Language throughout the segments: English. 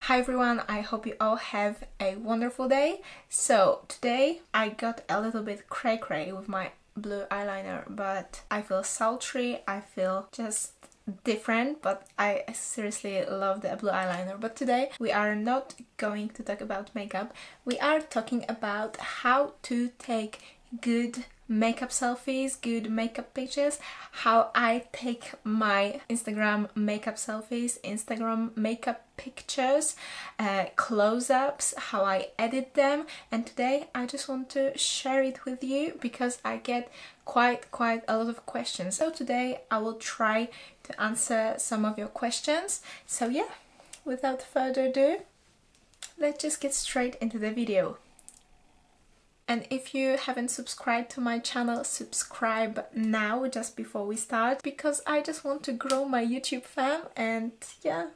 Hi everyone, I hope you all have a wonderful day. So today I got a little bit cray-cray with my blue eyeliner, but I feel sultry, I feel just different, but I seriously love the blue eyeliner. But today we are not going to talk about makeup, we are talking about how to take good makeup selfies, good makeup pictures, how I take my Instagram makeup selfies, Instagram makeup pictures, close-ups, how I edit them, and today I just want to share it with you because I get quite a lot of questions. So today I will try to answer some of your questions. So yeah, without further ado, let's just get straight into the video. And if you haven't subscribed to my channel, subscribe now, just before we start, because I just want to grow my YouTube fam and yeah,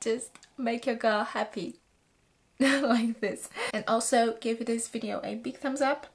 just make your girl happy like this. And also give this video a big thumbs up,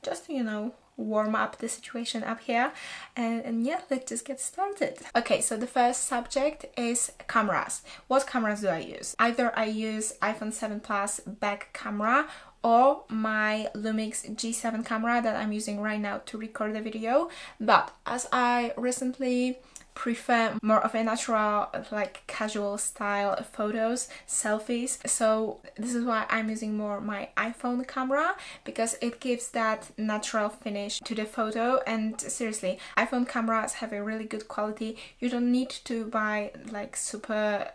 just to, you know, warm up the situation up here, and yeah, let's just get started. Okay, so the first subject is cameras. What cameras do I use? Either I use iPhone 7 Plus back camera or my Lumix G7 camera that I'm using right now to record the video, but as I recently prefer more of a natural, like casual style photos, selfies, so this is why I'm using more my iPhone camera, because it gives that natural finish to the photo. And seriously, iPhone cameras have a really good quality. You don't need to buy like super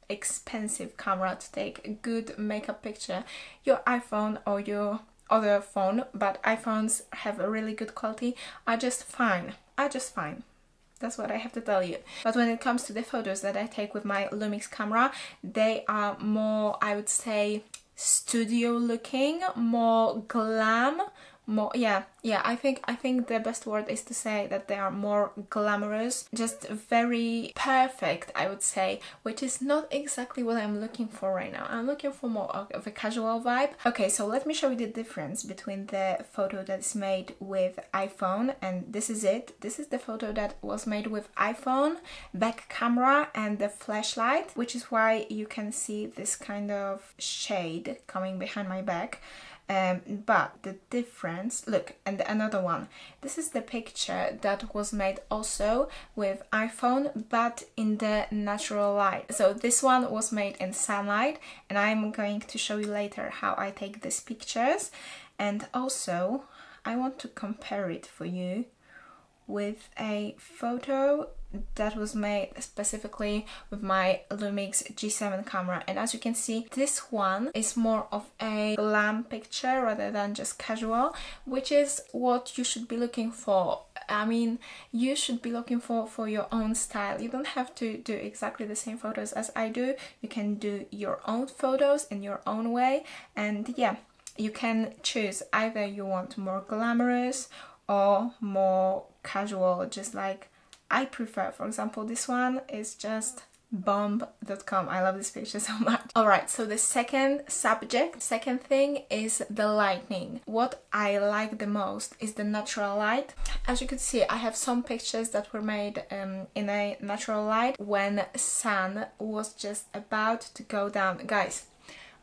expensive camera to take a good makeup picture. Your iPhone or your other phone, but iPhones have a really good quality, are just fine. That's what I have to tell you. But when it comes to the photos that I take with my Lumix camera, they are more, I would say, studio looking, more glam, more, yeah, I think the best word is to say that they are more glamorous, just very perfect, I would say, which is not exactly what I'm looking for right now. I'm looking for more of a casual vibe. Okay, so let me show you the difference between the photo that's made with iPhone, and this is it. This is the photo that was made with iPhone, back camera and the flashlight, which is why you can see this kind of shade coming behind my back. But the difference, look, and another one, this is the picture that was made also with iPhone but in the natural light. So this one was made in sunlight, and I'm going to show you later how I take these pictures. And also I want to compare it for you with a photo that was made specifically with my Lumix G7 camera, and as you can see, this one is more of a glam picture rather than just casual, which is what you should be looking for. I mean, you should be looking for your own style. You don't have to do exactly the same photos as I do. You can do your own photos in your own way, and yeah, you can choose either you want more glamorous or more casual, just like I prefer. For example, this one is just bomb.com. I love this picture so much. Alright, so the second thing is the lighting. What I like the most is the natural light. As you can see, I have some pictures that were made in a natural light when sun was just about to go down. Guys,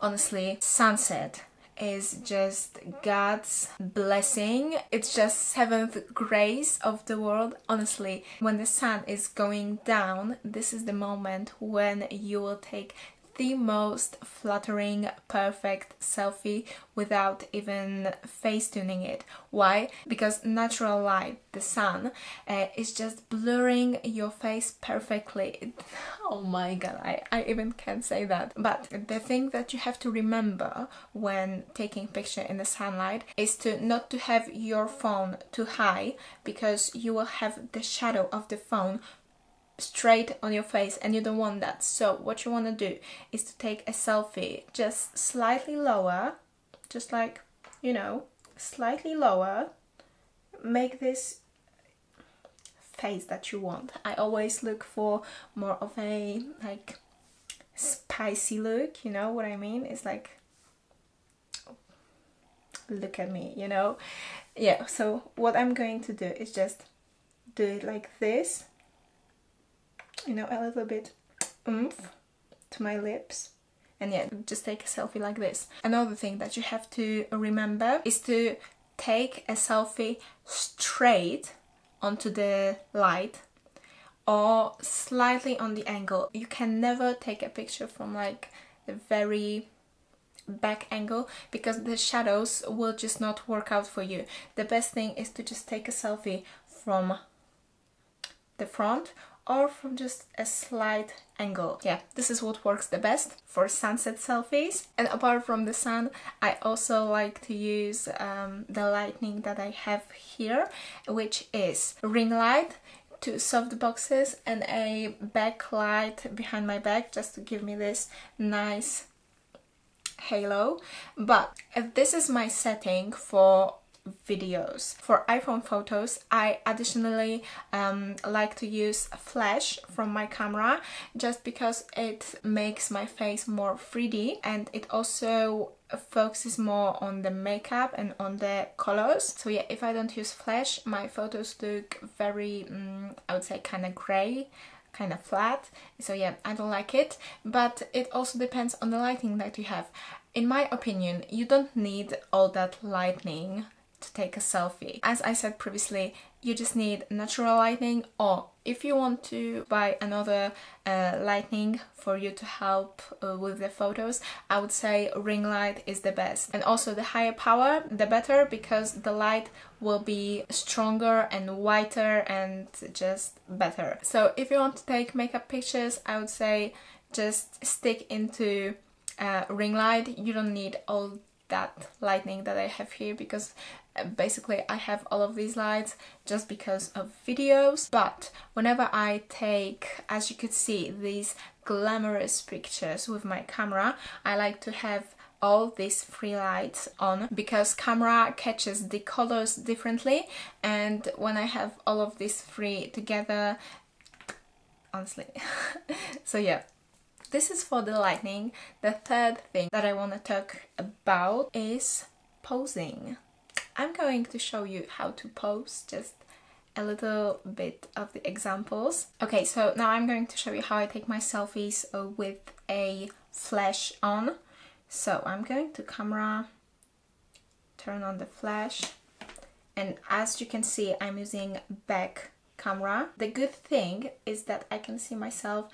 honestly, sunset is just God's blessing. It's just seventh grace of the world. Honestly, when the sun is going down, this is the moment when you will take the most flattering, perfect selfie without even face tuning it. Why? Because natural light, the sun, is just blurring your face perfectly. Oh my god, I even can't say that. But the thing that you have to remember when taking picture in the sunlight is to not to have your phone too high, because you will have the shadow of the phone straight on your face and you don't want that. So what you want to do is to take a selfie just slightly lower, just like, you know, slightly lower, make this face that you want. I always look for more of a like spicy look, you know what I mean? It's like, look at me, you know? Yeah, so what I'm going to do is just do it like this, you know, a little bit oomph, to my lips. And yeah, just take a selfie like this. Another thing that you have to remember is to take a selfie straight onto the light or slightly on the angle. You can never take a picture from like the very back angle because the shadows will just not work out for you. The best thing is to just take a selfie from the front or from just a slight angle. Yeah, this is what works the best for sunset selfies. And apart from the sun, I also like to use the lighting that I have here, which is ring light, 2 soft boxes and a backlight behind my back just to give me this nice halo. But this is my setting for videos. For iPhone photos, I additionally like to use flash from my camera just because it makes my face more 3D and it also focuses more on the makeup and on the colors. So yeah, if I don't use flash, my photos look very, I would say kind of grey, kind of flat. So yeah, I don't like it, but it also depends on the lighting that you have. In my opinion, you don't need all that lighting to take a selfie. As I said previously, you just need natural lighting, or if you want to buy another lighting for you to help with the photos, I would say ring light is the best. And also the higher power, the better, because the light will be stronger and whiter and just better. So if you want to take makeup pictures, I would say just stick into ring light. You don't need all that lighting that I have here because basically I have all of these lights just because of videos. But whenever I take, as you could see, these glamorous pictures with my camera, I like to have all these 3 lights on because camera catches the colors differently, and when I have all of these 3 together, honestly. So yeah, this is for the lighting. The third thing that I want to talk about is posing. I'm going to show you how to pose, just a little bit of the examples. Okay, so now I'm going to show you how I take my selfies with a flash on. So I'm going to camera, turn on the flash, and as you can see, I'm using back camera. The good thing is that I can see myself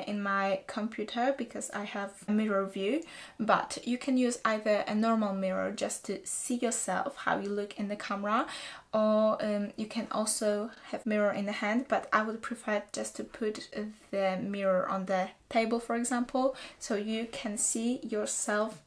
in my computer because I have a mirror view, but you can use either a normal mirror just to see yourself, how you look in the camera, or you can also have mirror in the hand, but I would prefer just to put the mirror on the table, for example, so you can see yourself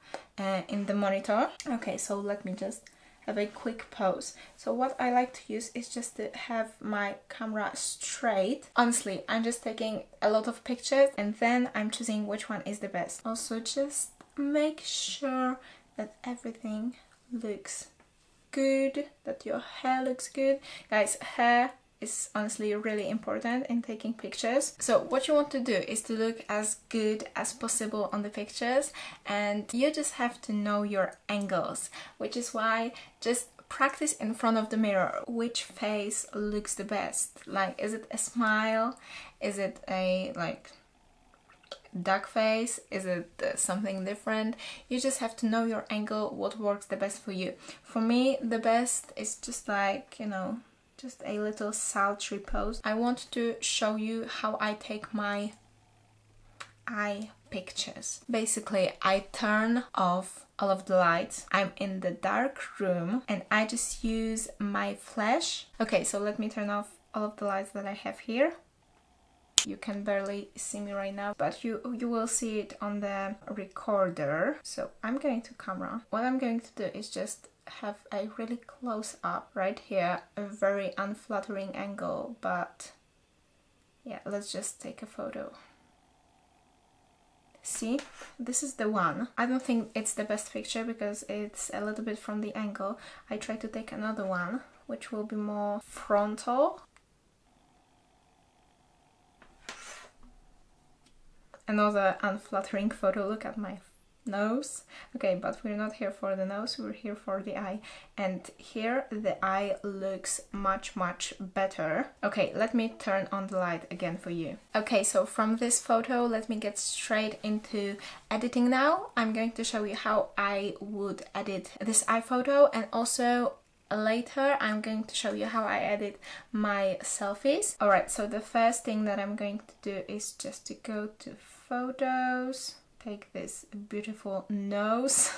in the monitor. Okay, so let me just have a quick pose. So what I like to use is just to have my camera straight. Honestly, I'm just taking a lot of pictures and then I'm choosing which one is the best. Also, just make sure that everything looks good, that your hair looks good. Guys, hair is honestly really important in taking pictures. So what you want to do is to look as good as possible on the pictures, and you just have to know your angles, which is why just practice in front of the mirror which face looks the best. Like, is it a smile? Is it a like duck face? Is it something different? You just have to know your angle, what works the best for you. For me, the best is just like, you know, just a little sultry pose. I want to show you how I take my eye pictures. Basically, I turn off all of the lights. I'm in the dark room and I just use my flash. Okay, so let me turn off all of the lights that I have here. You can barely see me right now, but you will see it on the recorder. So I'm going to camera. What I'm going to do is just have a really close up right here, a very unflattering angle, but yeah, let's just take a photo. See, this is the one. I don't think it's the best picture because it's a little bit from the angle. I try to take another one which will be more frontal. Another unflattering photo. Look at my nose. Okay, but we're not here for the nose, we're here for the eye. And here the eye looks much better. Okay, let me turn on the light again for you. Okay, so from this photo, let me get straight into editing now. I'm going to show you how I would edit this eye photo, and also later I'm going to show you how I edit my selfies. Alright, so the first thing that I'm going to do is just to go to photos, take this beautiful nose.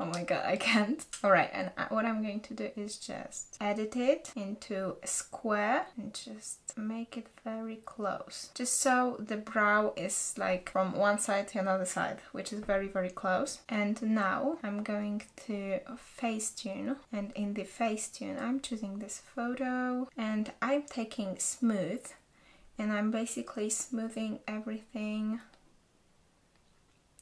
Oh my god, I can't. Alright, and what I'm going to do is just edit it into a square and just make it very close. Just so the brow is like from one side to another side, which is very close. And now I'm going to Facetune, and in the Facetune I'm choosing this photo and I'm taking smooth, and I'm basically smoothing everything,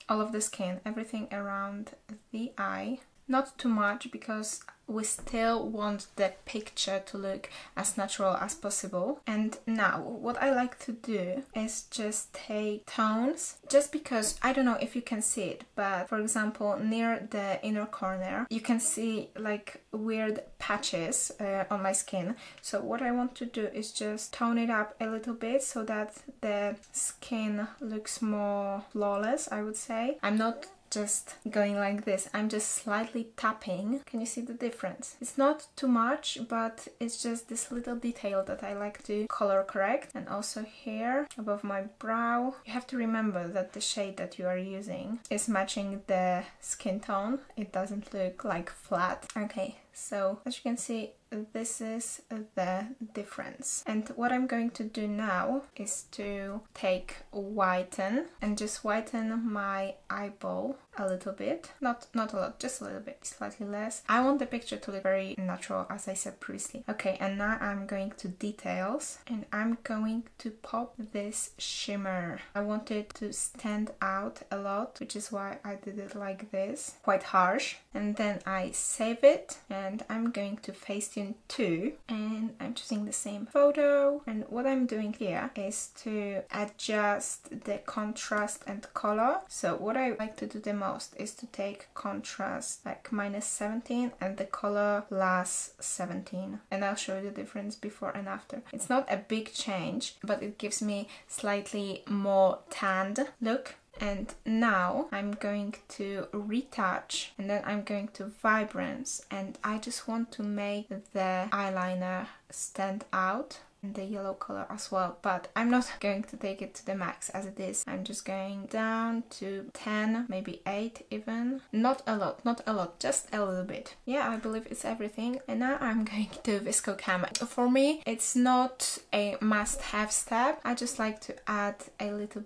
all of the skin, everything around the eye. Not too much, because we still want the picture to look as natural as possible. And now what I like to do is just take tones, just because I don't know if you can see it, but for example near the inner corner you can see like weird patches on my skin. So what I want to do is just tone it up a little bit so that the skin looks more flawless, I would say. I'm not just going like this, I'm just slightly tapping. Can you see the difference? It's not too much, but it's just this little detail that I like to color correct. And also here above my brow, you have to remember that the shade that you are using is matching the skin tone. It doesn't look like flat. Okay, so as you can see, this is the difference. And what I'm going to do now is to take whiten and just whiten my eyeball a little bit. Not a lot, just a little bit, slightly less. I want the picture to look very natural, as I said previously. Okay, and now I'm going to details and I'm going to pop this shimmer. I want it to stand out a lot, which is why I did it like this, quite harsh. And then I save it and I'm going to Facetune 2 and I'm choosing the same photo. And what I'm doing here is to adjust the contrast and color. So what I like to do the most is to take contrast like -17 and the color +17, and I'll show you the difference before and after. It's not a big change, but it gives me slightly more tanned look. And now I'm going to retouch and then I'm going to vibrance, and I just want to make the eyeliner stand out, the yellow color as well, but I'm not going to take it to the max as it is. I'm just going down to 10, maybe 8 even. Not a lot, just a little bit. Yeah, I believe it's everything. And now I'm going to VSCO cam. For me, it's not a must-have step. I just like to add a little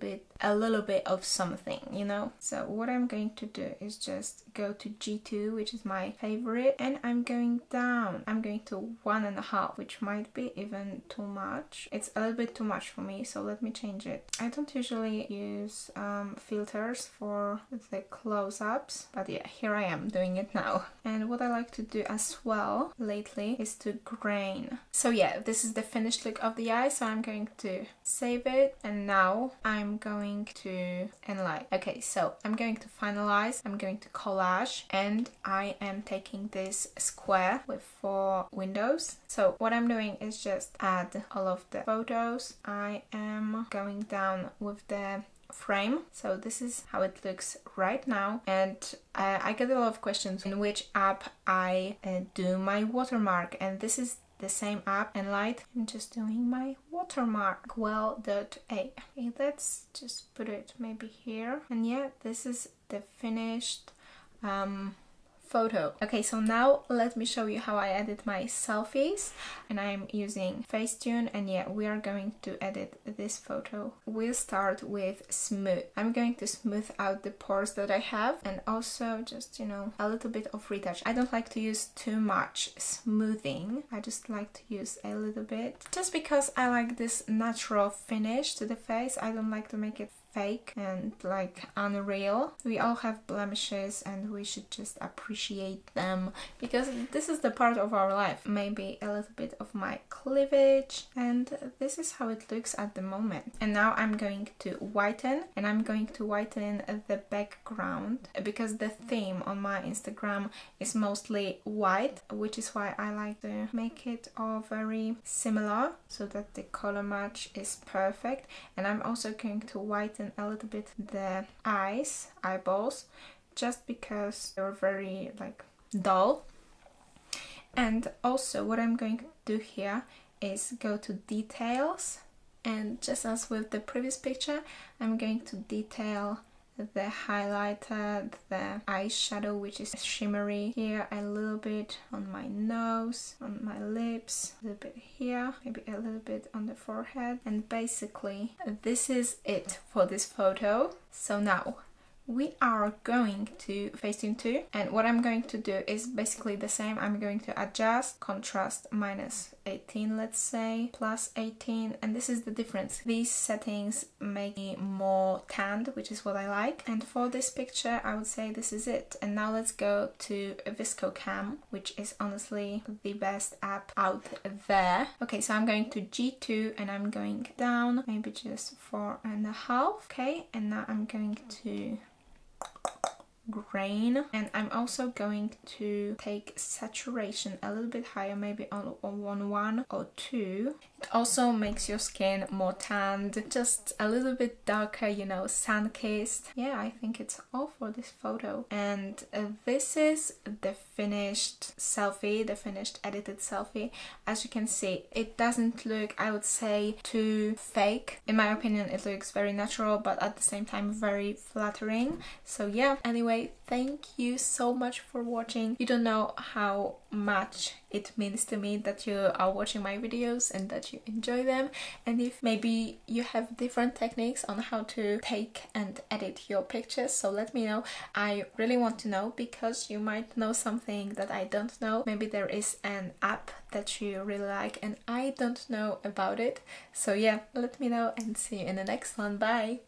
bit of something, you know? So what I'm going to do is just go to G2, which is my favorite, and I'm going down. I'm going to 1.5, which might be even too much. It's a little bit too much for me, so let me change it. I don't usually use filters for the close-ups, but yeah, here I am doing it now. And what I like to do as well lately is to grain. So yeah, this is the finished look of the eye, so I'm going to save it, and now I'm going to Enlight. Okay, so I'm going to finalize, I'm going to collage, and I am taking this square with 4 windows. So what I'm doing is just add all of the photos. I am going down with the frame, so this is how it looks right now. And I get a lot of questions in which app I do my watermark, and this is the same app, Enlight. I'm just doing my watermark, well.a. Okay, let's just put it maybe here. And yeah, this is the finished photo. Okay, so now let me show you how I edit my selfies, and I'm using Facetune, and yeah, we are going to edit this photo. We'll start with smooth. I'm going to smooth out the pores that I have, and also just, you know, a little bit of retouch. I don't like to use too much smoothing, I just like to use a little bit, just because I like this natural finish to the face. I don't like to make it fake and like unreal. We all have blemishes and we should just appreciate them because this is the part of our life. Maybe a little bit of my cleavage, and this is how it looks at the moment. And now I'm going to whiten, and I'm going to whiten the background because the theme on my Instagram is mostly white, which is why I like to make it all very similar so that the color match is perfect. And I'm also going to whiten a little bit the eyeballs, just because they're very like dull. And also what I'm going to do here is go to details, and just as with the previous picture, I'm going to detail the highlighter, the eyeshadow, which is shimmery here, a little bit on my nose, on my lips, a little bit here, maybe a little bit on the forehead. And basically this is it for this photo. So now we are going to Facetune 2, and what I'm going to do is basically the same. I'm going to adjust contrast -18, let's say, +18, and this is the difference. These settings make me more tanned, which is what I like. And for this picture, I would say this is it. And now let's go to VSCO Cam, which is honestly the best app out there. Okay, so I'm going to G2 and I'm going down, maybe just 4.5. Okay, and now I'm going to grain, and I'm also going to take saturation a little bit higher, maybe on 1 or 2. It also makes your skin more tanned, just a little bit darker, you know, sun-kissed. Yeah, I think it's all for this photo. And this is the finished selfie, the finished edited selfie. As you can see, it doesn't look, I would say, too fake. In my opinion, it looks very natural, but at the same time very flattering. So yeah, anyway, thank you so much for watching. You don't know how much it means to me that you are watching my videos and that you enjoy them. And if maybe you have different techniques on how to take and edit your pictures, so let me know. I really want to know, because you might know something that I don't know. Maybe there is an app that you really like and I don't know about it. So yeah, let me know, and see you in the next one. Bye!